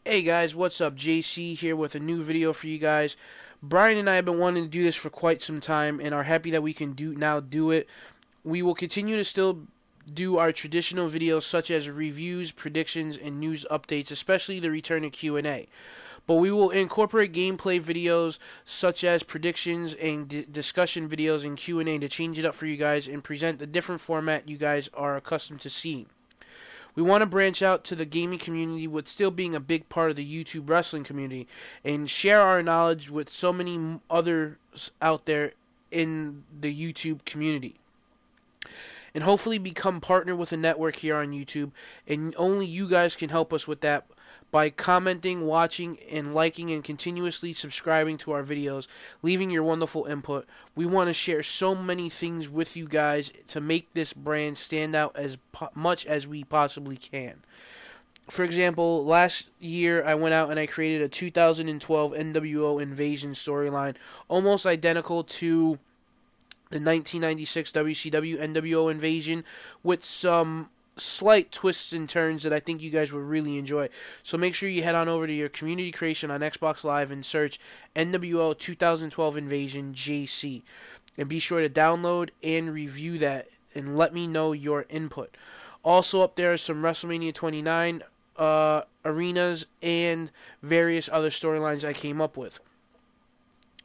Hey guys, what's up? JC here with a new video for you guys. Brian and I have been wanting to do this for quite some time and are happy that we can do it. We will continue to still do our traditional videos such as reviews, predictions, and news updates, especially the return of Q&A. But we will incorporate gameplay videos such as predictions and discussion videos and Q&A to change it up for you guys and present the different format you guys are accustomed to seeing. We want to branch out to the gaming community with still being a big part of the YouTube wrestling community and share our knowledge with so many others out there in the YouTube community. And hopefully become partner with a network here on YouTube, and only you guys can help us with that by commenting, watching, and liking, and continuously subscribing to our videos, leaving your wonderful input. We want to share so many things with you guys to make this brand stand out as much as we possibly can. For example, last year I went out and I created a 2012 NWO Invasion storyline, almost identical to the 1996 WCW NWO Invasion, with some slight twists and turns that I think you guys would really enjoy. So make sure you head on over to your community creation on Xbox Live and search NWO 2012 Invasion JC. And be sure to download and review that and let me know your input. Also up there are some WrestleMania 29 arenas and various other storylines I came up with.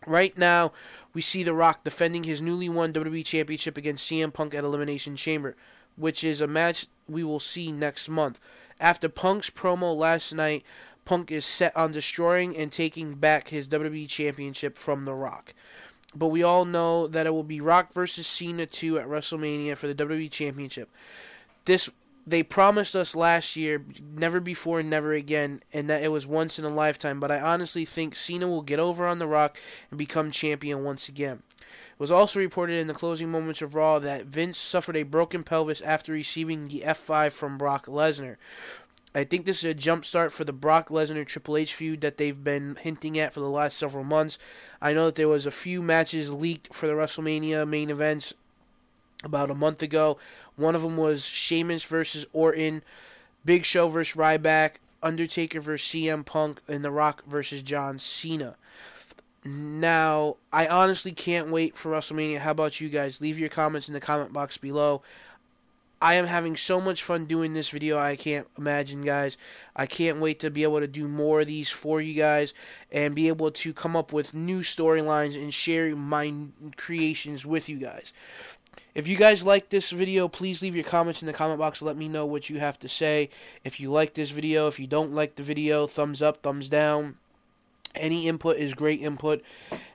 Right now, we see The Rock defending his newly won WWE Championship against CM Punk at Elimination Chamber, which is a match we will see next month. After Punk's promo last night, Punk is set on destroying and taking back his WWE Championship from The Rock. But we all know that it will be Rock versus Cena 2 at WrestleMania for the WWE Championship. They promised us last year, never before, never again, and that it was once in a lifetime. But I honestly think Cena will get over on The Rock and become champion once again. It was also reported in the closing moments of Raw that Vince suffered a broken pelvis after receiving the F5 from Brock Lesnar. I think this is a jump start for the Brock Lesnar Triple H feud that they've been hinting at for the last several months. I know that there was a few matches leaked for the WrestleMania main events about a month ago. One of them was Sheamus versus Orton, Big Show versus Ryback, Undertaker versus CM Punk, and The Rock versus John Cena. Now, I honestly can't wait for WrestleMania. How about you guys? Leave your comments in the comment box below. I am having so much fun doing this video, I can't imagine, guys. I can't wait to be able to do more of these for you guys and be able to come up with new storylines and share my creations with you guys. If you guys like this video, please leave your comments in the comment box. Let me know what you have to say. If you like this video, if you don't like the video, thumbs up, thumbs down. Any input is great input.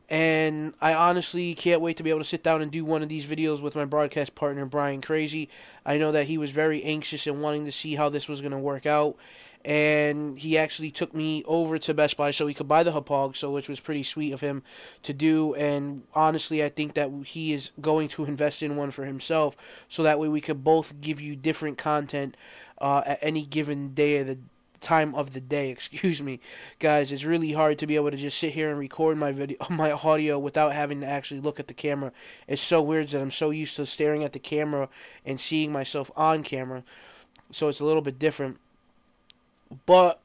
And I honestly can't wait to be able to sit down and do one of these videos with my broadcast partner, Brian Crazy. I know that he was very anxious and wanting to see how this was going to work out. And he actually took me over to Best Buy so he could buy the Hapog, which was pretty sweet of him to do. And honestly, I think that he is going to invest in one for himself, so that way we could both give you different content at any given day of the time of the day. Excuse me, guys. It's really hard to be able to just sit here and record my audio without having to actually look at the camera. It's so weird that I'm so used to staring at the camera and seeing myself on camera, so it's a little bit different. But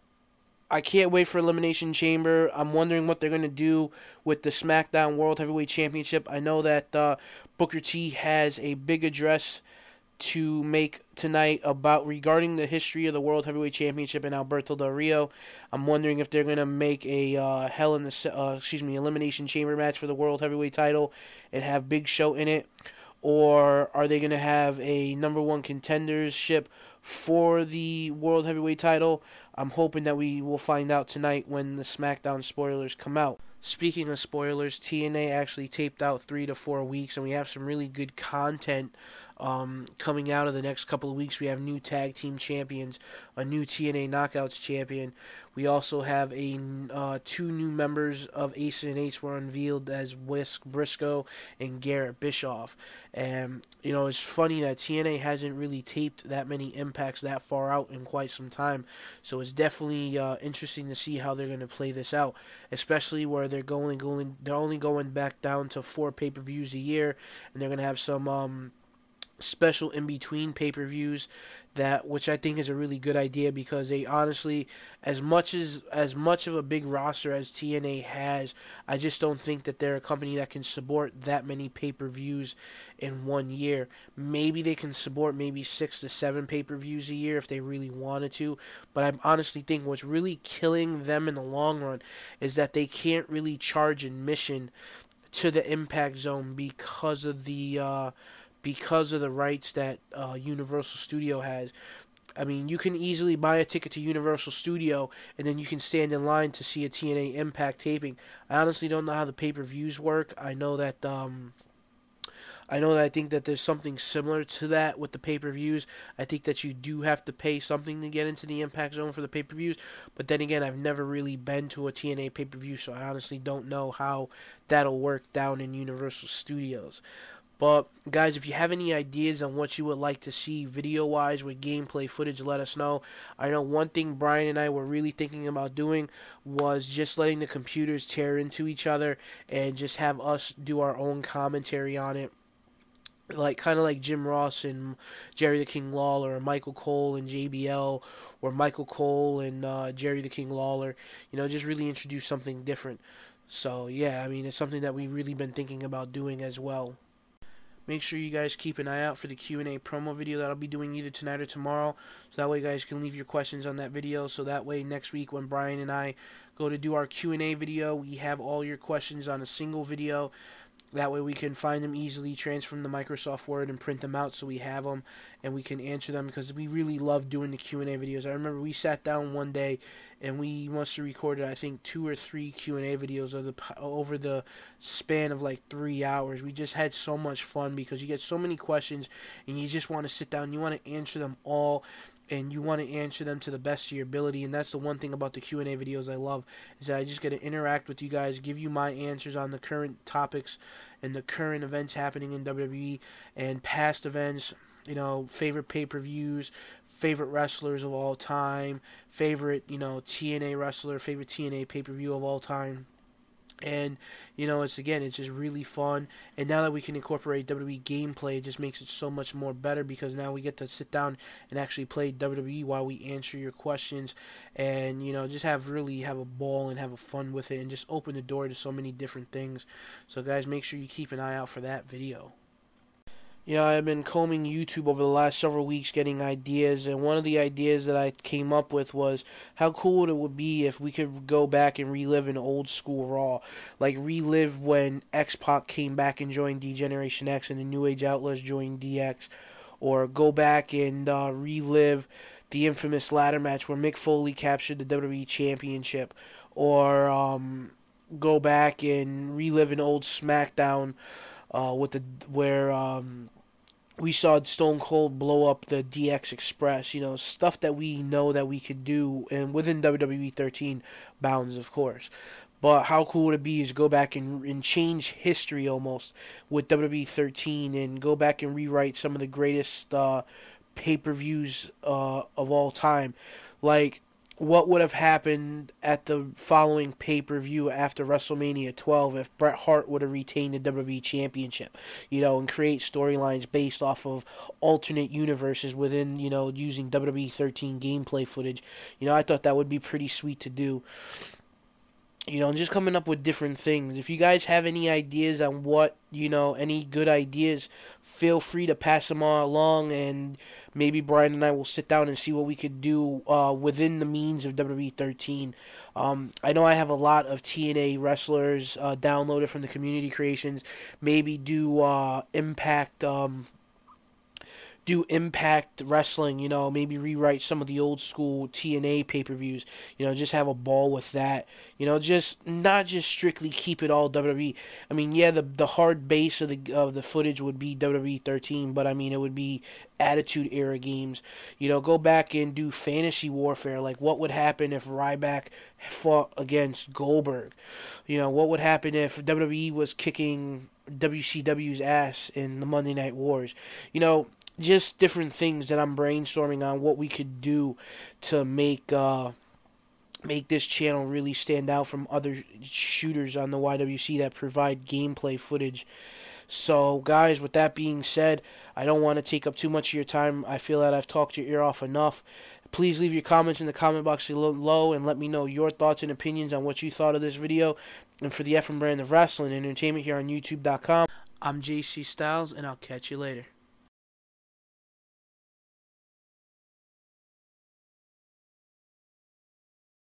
I can't wait for Elimination Chamber. I'm wondering what they're going to do with the SmackDown World Heavyweight Championship. I know that Booker T has a big address to make tonight regarding the history of the World Heavyweight Championship in Alberto Del Rio. I'm wondering if they're going to make a Elimination Chamber match for the World Heavyweight title and have Big Show in it. Or are they going to have a #1 contendership for the World Heavyweight title? I'm hoping that we will find out tonight when the SmackDown spoilers come out. Speaking of spoilers, TNA actually taped out 3 to 4 weeks, and we have some really good content coming out of the next couple of weeks. We have new tag team champions, a new TNA Knockouts champion. We also have 2 new members of Ace and Ace were unveiled as Whisk Briscoe and Garrett Bischoff. And, you know, it's funny that TNA hasn't really taped that many impacts that far out in quite some time. So it's definitely interesting to see how they're going to play this out, especially where they're only going back down to 4 pay-per-views a year, and they're going to have some special in between pay-per-views, that which I think is a really good idea, because they honestly, as much of a big roster as TNA has, I just don't think that they're a company that can support that many pay-per-views in one year. Maybe they can support maybe 6 to 7 pay-per-views a year if they really wanted to, but I honestly think what's really killing them in the long run is that they can't really charge admission to the Impact Zone because of the rights that Universal Studio has. I mean, you can easily buy a ticket to Universal Studio, and then you can stand in line to see a TNA Impact taping. I honestly don't know how the pay-per-views work. I know that I think that there's something similar to that with the pay-per-views. I think that you do have to pay something to get into the Impact Zone for the pay-per-views. But then again, I've never really been to a TNA pay-per-view, so I honestly don't know how that'll work down in Universal Studios. But, guys, if you have any ideas on what you would like to see video-wise with gameplay footage, let us know. I know one thing Brian and I were really thinking about doing was just letting the computers tear into each other and just have us do our own commentary on it. Kind of like Jim Ross and Jerry the King Lawler, or Michael Cole and JBL, or Michael Cole and Jerry the King Lawler. Just really introduce something different. So, yeah, I mean, it's something that we've really been thinking about doing as well. Make sure you guys keep an eye out for the Q&A promo video that I'll be doing either tonight or tomorrow. So that way you guys can leave your questions on that video. So that way next week when Brian and I go to do our Q&A video, we have all your questions on a single video. That way we can find them easily, transfer them to Microsoft Word, and print them out so we have them and we can answer them, because we really love doing the Q&A videos. I remember we sat down one day and we must have recorded, I think, 2 or 3 Q&A videos over the span of like 3 hours. We just had so much fun because you get so many questions and you just want to sit down and you want to answer them all, and you want to answer them to the best of your ability. And that's the one thing about the Q&A videos I love, is that I just get to interact with you guys, give you my answers on the current topics and the current events happening in WWE and past events, favorite pay-per-views, favorite wrestlers of all time, favorite, TNA wrestler, favorite TNA pay-per-view of all time. And, it's just really fun. And now that we can incorporate WWE gameplay, it just makes it so much more better, because now we get to sit down and actually play WWE while we answer your questions. And, just have a ball and have a fun with it, and just open the door to so many different things. So, guys, make sure you keep an eye out for that video. I've been combing YouTube over the last several weeks getting ideas, and one of the ideas that I came up with was how cool it would be if we could go back and relive an old school Raw. Like relive when X-Pac came back and joined D-Generation X and the New Age Outlaws joined DX. Or go back and relive the infamous ladder match where Mick Foley captured the WWE Championship. Or go back and relive an old SmackDown where we saw Stone Cold blow up the DX Express, stuff that we know that we could do, and within WWE 13 bounds, of course. But how cool would it be is go back and change history almost with WWE 13, and go back and rewrite some of the greatest pay-per-views of all time. Like, what would have happened at the following pay-per-view after WrestleMania 12 if Bret Hart would have retained the WWE Championship, and create storylines based off of alternate universes within, using WWE 13 gameplay footage. I thought that would be pretty sweet to do. And just coming up with different things. If you guys have any ideas on what, any good ideas, feel free to pass them all along, and maybe Brian and I will sit down and see what we could do within the means of WWE 13. I know I have a lot of TNA wrestlers downloaded from the community creations. Maybe do Impact Wrestling, maybe rewrite some of the old school TNA pay-per-views, just have a ball with that, just not just strictly keep it all WWE. I mean, yeah, the hard base of the footage would be WWE 13, but I mean, it would be Attitude Era games, go back and do fantasy warfare, like what would happen if Ryback fought against Goldberg, what would happen if WWE was kicking WCW's ass in the Monday Night Wars, just different things that I'm brainstorming on what we could do to make this channel really stand out from other shooters on the YWC that provide gameplay footage. So, guys, with that being said, I don't want to take up too much of your time. I feel that I've talked your ear off enough. Please leave your comments in the comment box below and let me know your thoughts and opinions on what you thought of this video. And for the FM brand of wrestling entertainment here on YouTube.com, I'm JC Styles, and I'll catch you later.